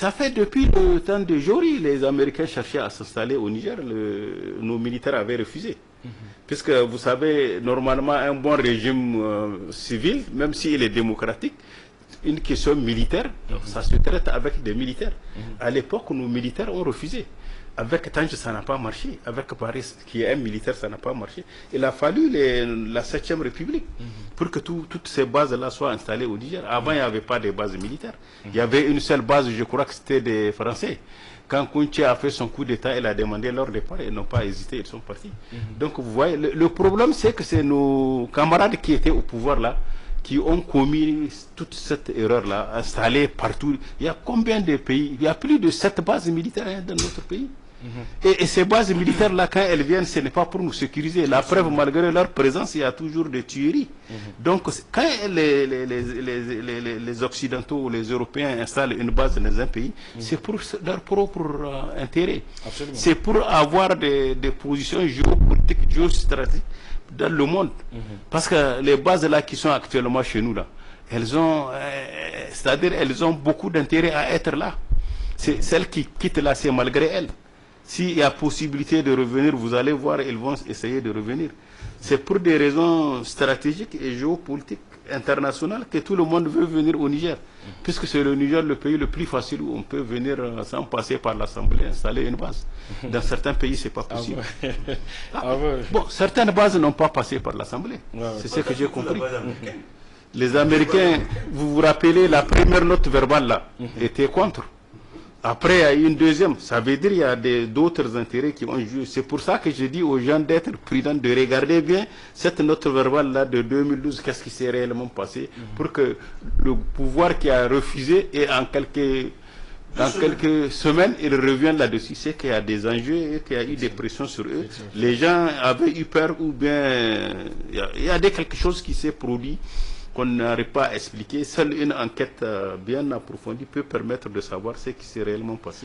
Ça fait depuis le temps de Jory, les Américains cherchaient à s'installer au Niger. Nos militaires avaient refusé. Puisque vous savez, normalement, un bon régime civil, même s'il est démocratique, une question militaire, ça se traite avec des militaires. À l'époque, nos militaires ont refusé. Avec Tange, ça n'a pas marché. Avec Paris, qui est un militaire, ça n'a pas marché. Il a fallu la 7e République pour que toutes ces bases-là soient installées au Niger. Avant, il n'y avait pas de bases militaires. Il y avait une seule base, je crois que c'était des Français. Quand Kounché a fait son coup d'État, il a demandé leur départ, ils n'ont pas hésité, ils sont partis. Donc vous voyez, le problème c'est que c'est nos camarades qui étaient au pouvoir là, qui ont commis toute cette erreur-là, installée partout. Il y a combien de pays? Il y a plus de 7 bases militaires dans notre pays. Et ces bases militaires-là, quand elles viennent, ce n'est pas pour nous sécuriser. La preuve, malgré leur présence, il y a toujours des tueries. Donc, quand les Occidentaux ou les Européens installent une base dans un pays, c'est pour leur propre intérêt. C'est pour avoir des positions géopolitiques, géostratégiques dans le monde. Parce que les bases-là qui sont actuellement chez nous, là, elles ont, c'est-à-dire, elles ont beaucoup d'intérêt à être là. Celles qui quittent là, c'est malgré elles. S'il y a possibilité de revenir, vous allez voir, ils vont essayer de revenir. C'est pour des raisons stratégiques et géopolitiques internationales que tout le monde veut venir au Niger. Puisque c'est le Niger le pays le plus facile où on peut venir sans passer par l'Assemblée, installer une base. Dans certains pays, ce n'est pas possible. Bon, certaines bases n'ont pas passé par l'Assemblée. C'est ce que j'ai compris. Les Américains, vous vous rappelez, la première note verbale là, était contre. Après, il y a eu une deuxième. Ça veut dire qu'il y a d'autres intérêts qui ont joué. C'est pour ça que je dis aux gens d'être prudents, de regarder bien cette note verbale-là de 2012, qu'est-ce qui s'est réellement passé, pour que le pouvoir qui a refusé, et dans quelques semaines, il revient là-dessus. C'est qu'il y a des enjeux et qu'il y a eu des pressions sur eux. Les gens avaient eu peur ou bien il y a quelque chose qui s'est produit qu'on n'arrive pas à expliquer. Seule une enquête bien approfondie peut permettre de savoir ce qui s'est réellement passé.